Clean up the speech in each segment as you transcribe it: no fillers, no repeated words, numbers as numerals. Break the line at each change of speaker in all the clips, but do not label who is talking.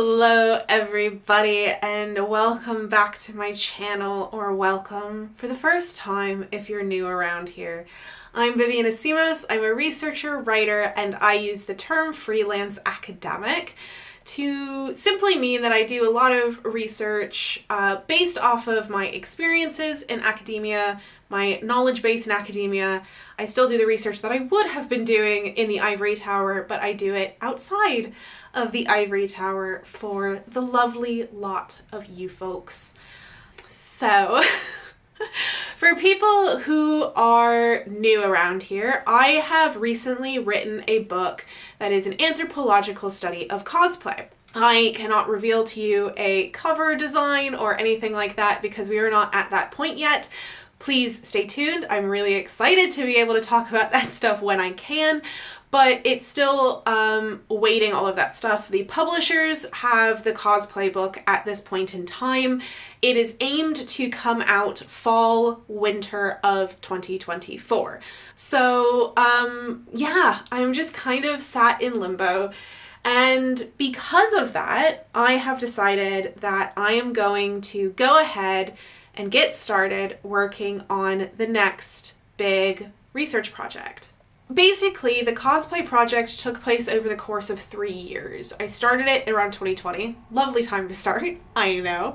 Hello everybody and welcome back to my channel, or welcome for the first time if you're new around here. I'm Vivian Asimos, I'm a researcher, writer, and I use the term freelance academic to simply mean that I do a lot of research based off of my experiences in academia, my knowledge base in academia. I still do the research that I would have been doing in the ivory tower, but I do it outside of the ivory tower for the lovely lot of you folks. So, for people who are new around here, I have recently written a book that is an anthropological study of cosplay. I cannot reveal to you a cover design or anything like that because we are not at that point yet. Please stay tuned. I'm really excited to be able to talk about that stuff when I can, but it's still waiting all of that stuff. The publishers have the cosplay book at this point in time. It is aimed to come out fall, winter of 2024. So yeah, I'm just kind of sat in limbo. And because of that, I have decided that I am going to go ahead and get started working on the next big research project. Basically, the cosplay project took place over the course of 3 years. I started it around 2020. Lovely time to start, I know.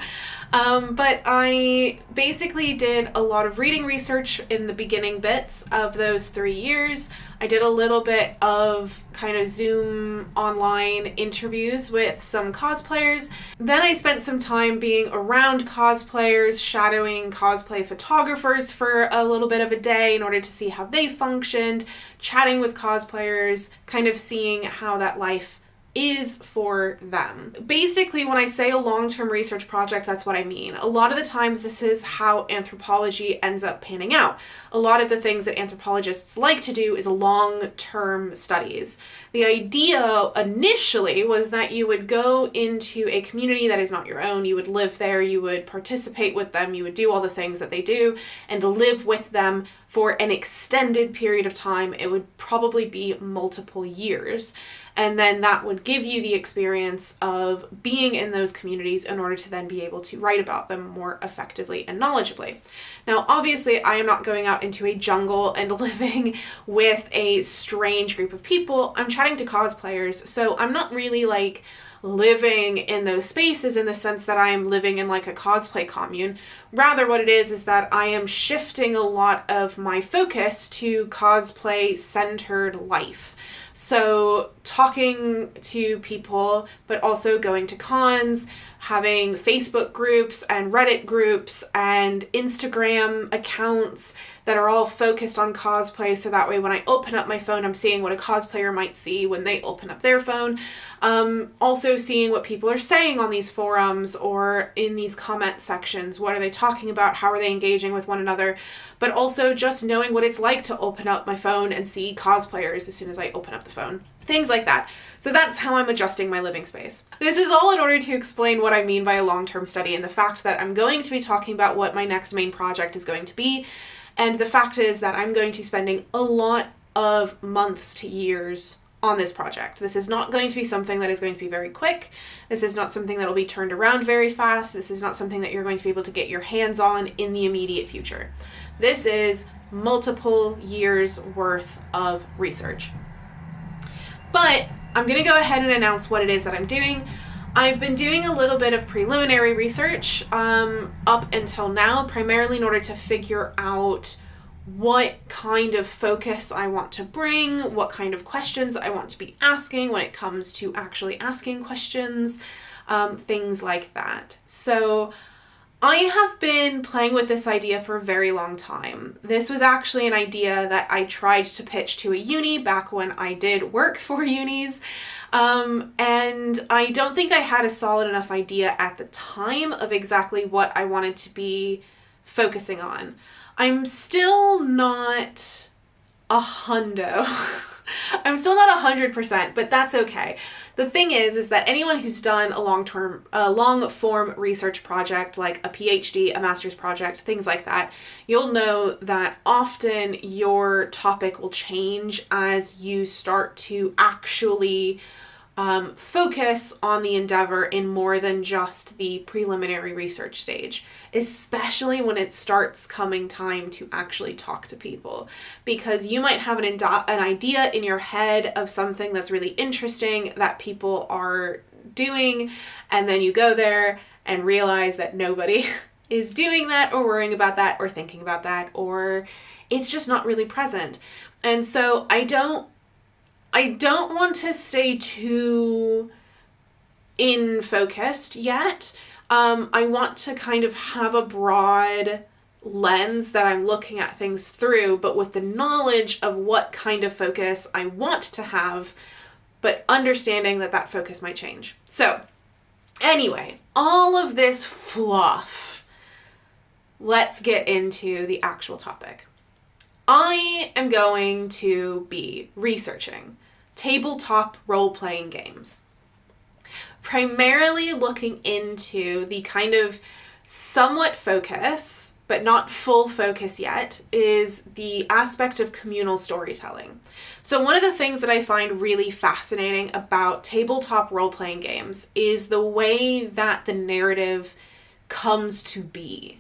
But I basically did a lot of reading research in the beginning bits of those 3 years. I did a little bit of kind of Zoom online interviews with some cosplayers. Then I spent some time being around cosplayers, shadowing cosplay photographers for a little bit of a day in order to see how they functioned, chatting with cosplayers, kind of seeing how that life is for them. Basically, when I say a long-term research project, that's what I mean. A lot of the times this is how anthropology ends up panning out. A lot of the things that anthropologists like to do is long-term studies. The idea initially was that you would go into a community that is not your own, you would live there, you would participate with them, you would do all the things that they do, and live with them for an extended period of time. It would probably be multiple years. And then that would give you the experience of being in those communities in order to then be able to write about them more effectively and knowledgeably. Now, obviously, I am not going out into a jungle and living with a strange group of people. I'm chatting to cosplayers, so I'm not really like living in those spaces in the sense that I am living in like a cosplay commune. Rather, what it is that I am shifting a lot of my focus to cosplay-centered life. So talking to people, but also going to cons, having Facebook groups and Reddit groups and Instagram accounts that are all focused on cosplay, so that way when I open up my phone, I'm seeing what a cosplayer might see when they open up their phone. Also seeing what people are saying on these forums or in these comment sections. What are they talking about? How are they engaging with one another? But also just knowing what it's like to open up my phone and see cosplayers as soon as I open up the phone. Things like that. So that's how I'm adjusting my living space. This is all in order to explain what I mean by a long-term study and the fact that I'm going to be talking about what my next main project is going to be. And the fact is that I'm going to be spending a lot of months to years on this project. This is not going to be something that is going to be very quick. This is not something that will be turned around very fast. This is not something that you're going to be able to get your hands on in the immediate future. This is multiple years worth of research. But I'm going to go ahead and announce what it is that I'm doing. I've been doing a little bit of preliminary research up until now, primarily in order to figure out what kind of focus I want to bring, what kind of questions I want to be asking when it comes to actually asking questions, things like that. So I have been playing with this idea for a very long time. This was actually an idea that I tried to pitch to a uni back when I did work for unis. And I don't think I had a solid enough idea at the time of exactly what I wanted to be focusing on. I'm still not a hundo. I'm still not 100%, but that's okay. The thing is that anyone who's done a long-form research project, like a PhD, a master's project, things like that, you'll know that often your topic will change as you start to actually focus on the endeavor in more than just the preliminary research stage, especially when it starts coming time to actually talk to people. Because you might have an idea in your head of something that's really interesting that people are doing, and then you go there and realize that nobody is doing that or worrying about that or thinking about that, or it's just not really present. And so I don't want to stay too in focused yet. I want to kind of have a broad lens that I'm looking at things through, but with the knowledge of what kind of focus I want to have, but understanding that that focus might change. So anyway, all of this fluff, let's get into the actual topic. I am going to be researching tabletop role-playing games. Primarily looking into the kind of somewhat focus, but not full focus yet, is the aspect of communal storytelling. So one of the things that I find really fascinating about tabletop role-playing games is the way that the narrative comes to be.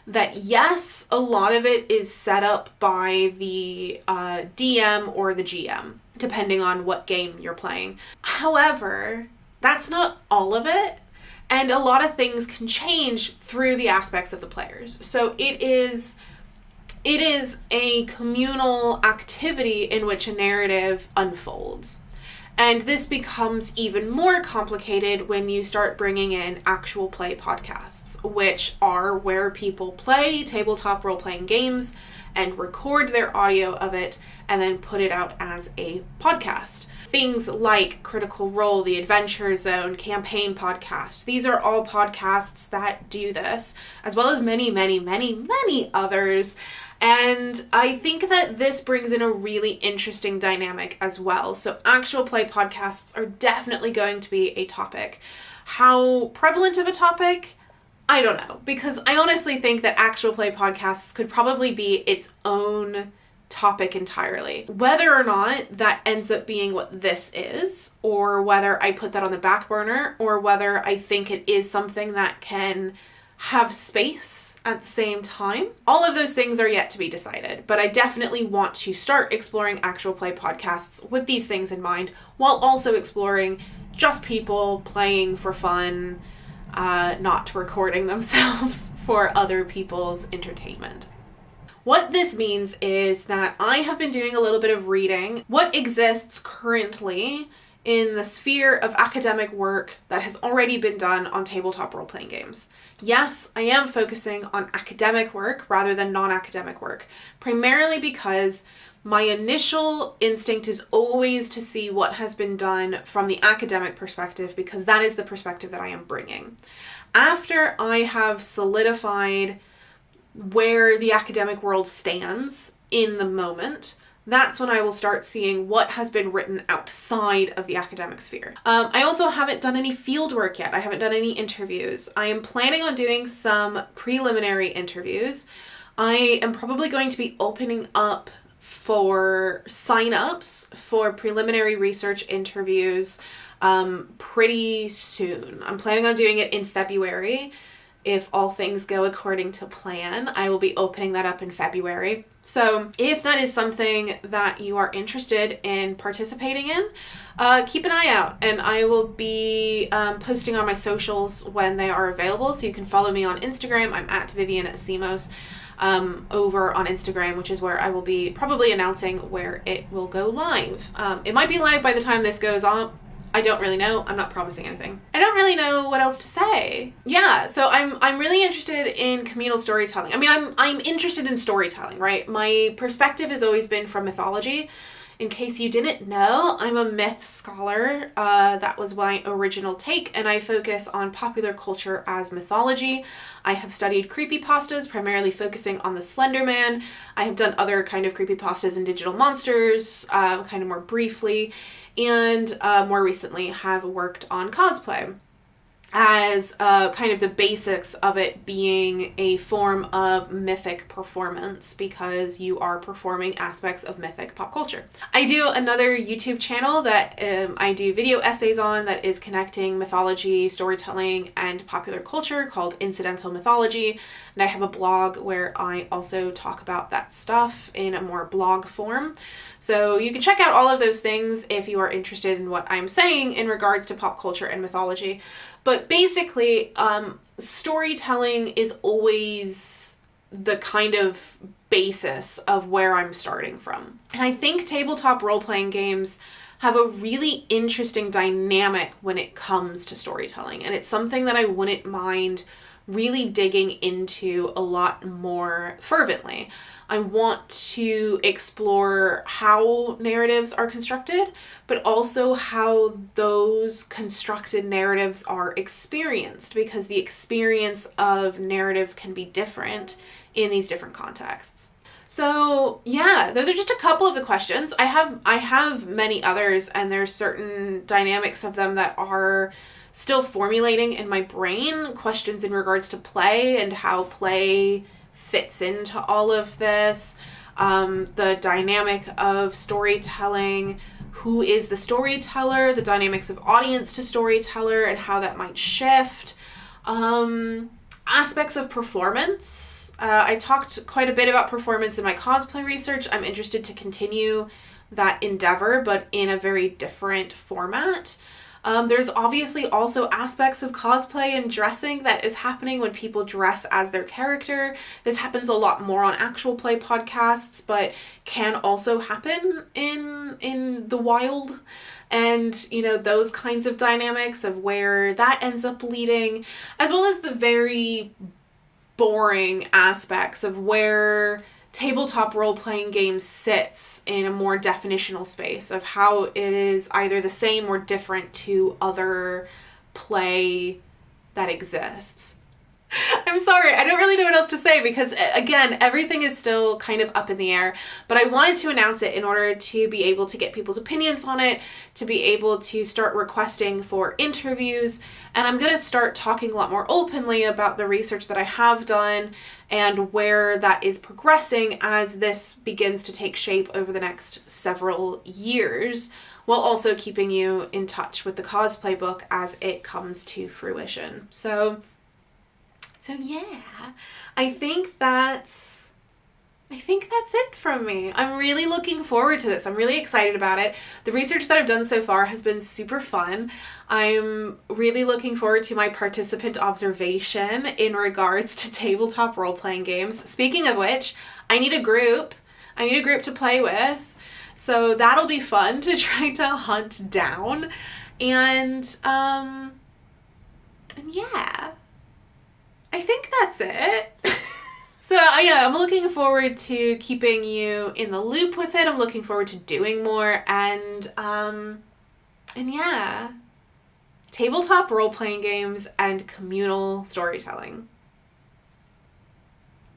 That yes, a lot of it is set up by the DM or the GM, depending on what game you're playing. However, that's not all of it, and a lot of things can change through the aspects of the players. So it is a communal activity in which a narrative unfolds. And this becomes even more complicated when you start bringing in actual play podcasts, which are where people play tabletop role-playing games and record their audio of it and then put it out as a podcast. Things like Critical Role, The Adventure Zone, Campaign Podcast. These are all podcasts that do this, as well as many, many, many, many others. And I think that this brings in a really interesting dynamic as well. So actual play podcasts are definitely going to be a topic. How prevalent of a topic? I don't know, because I honestly think that actual play podcasts could probably be its own topic entirely. Whether or not that ends up being what this is, or whether I put that on the back burner, or whether I think it is something that can have space at the same time. All of those things are yet to be decided, but I definitely want to start exploring actual play podcasts with these things in mind, while also exploring just people playing for fun, not recording themselves for other people's entertainment. What this means is that I have been doing a little bit of reading what exists currently in the sphere of academic work that has already been done on tabletop role-playing games. Yes, I am focusing on academic work rather than non-academic work, primarily because my initial instinct is always to see what has been done from the academic perspective, because that is the perspective that I am bringing. After I have solidified where the academic world stands in the moment, that's when I will start seeing what has been written outside of the academic sphere. I also haven't done any field work yet. I haven't done any interviews. I am planning on doing some preliminary interviews. I am probably going to be opening up for sign-ups for preliminary research interviews pretty soon. I'm planning on doing it in February. If all things go according to plan, I will be opening that up in February. So if that is something that you are interested in participating in, keep an eye out, and I will be posting on my socials when they are available. So you can follow me on Instagram. I'm at Vivian@Simos over on Instagram, which is where I will be probably announcing where it will go live. It might be live by the time this goes on. I don't really know. I'm not promising anything. I don't really know what else to say. Yeah, so I'm really interested in communal storytelling. I mean, I'm interested in storytelling, right? My perspective has always been from mythology. In case you didn't know, I'm a myth scholar. That was my original take, and I focus on popular culture as mythology. I have studied creepypastas, primarily focusing on the Slender Man. I have done other kind of creepypastas and digital monsters, kind of more briefly, and more recently have worked on cosplay. as kind of the basics of it being a form of mythic performance, because you are performing aspects of mythic pop culture. I do another YouTube channel that I do video essays on that is connecting mythology, storytelling, and popular culture, called Incidental Mythology. And I have a blog where I also talk about that stuff in a more blog form. So you can check out all of those things if you are interested in what I'm saying in regards to pop culture and mythology. But basically, storytelling is always the kind of basis of where I'm starting from. And I think tabletop role-playing games have a really interesting dynamic when it comes to storytelling. And it's something that I wouldn't mind really digging into a lot more fervently. I want to explore how narratives are constructed, but also how those constructed narratives are experienced, because the experience of narratives can be different in these different contexts. So yeah, those are just a couple of the questions. I have many others, and there's certain dynamics of them that are still formulating in my brain, questions in regards to play and how play fits into all of this, the dynamic of storytelling, who is the storyteller, the dynamics of audience to storyteller and how that might shift, aspects of performance. I talked quite a bit about performance in my cosplay research. I'm interested to continue that endeavor, but in a very different format. There's obviously also aspects of cosplay and dressing that is happening when people dress as their character. This happens a lot more on actual play podcasts, but can also happen in the wild. And, you know, those kinds of dynamics of where that ends up leading, as well as the very boring aspects of where tabletop role-playing games sits in a more definitional space of how it is either the same or different to other play that exists. I'm sorry, I don't really know what else to say because, again, everything is still kind of up in the air, but I wanted to announce it in order to be able to get people's opinions on it, to be able to start requesting for interviews, and I'm going to start talking a lot more openly about the research that I have done and where that is progressing as this begins to take shape over the next several years, while also keeping you in touch with the cosplay book as it comes to fruition. So yeah, I think that's it from me. I'm really looking forward to this. I'm really excited about it. The research that I've done so far has been super fun. I'm really looking forward to my participant observation in regards to tabletop role-playing games. Speaking of which, I need a group. I need a group to play with. So that'll be fun to try to hunt down. And yeah, I think that's it. So yeah, I'm looking forward to keeping you in the loop with it. I'm looking forward to doing more, and yeah, tabletop role-playing games and communal storytelling.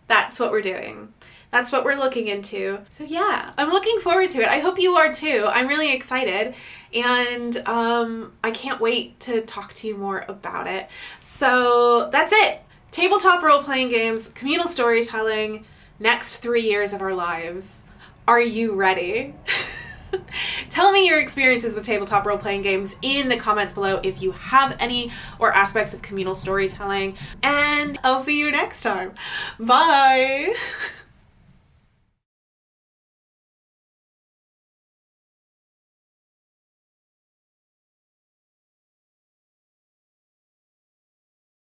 That's what we're doing. That's what we're looking into. So yeah, I'm looking forward to it. I hope you are too. I'm really excited, and I can't wait to talk to you more about it. So that's it. Tabletop role-playing games, communal storytelling, next 3 years of our lives. Are you ready? Tell me your experiences with tabletop role-playing games in the comments below if you have any, or aspects of communal storytelling. And I'll see you next time. Bye!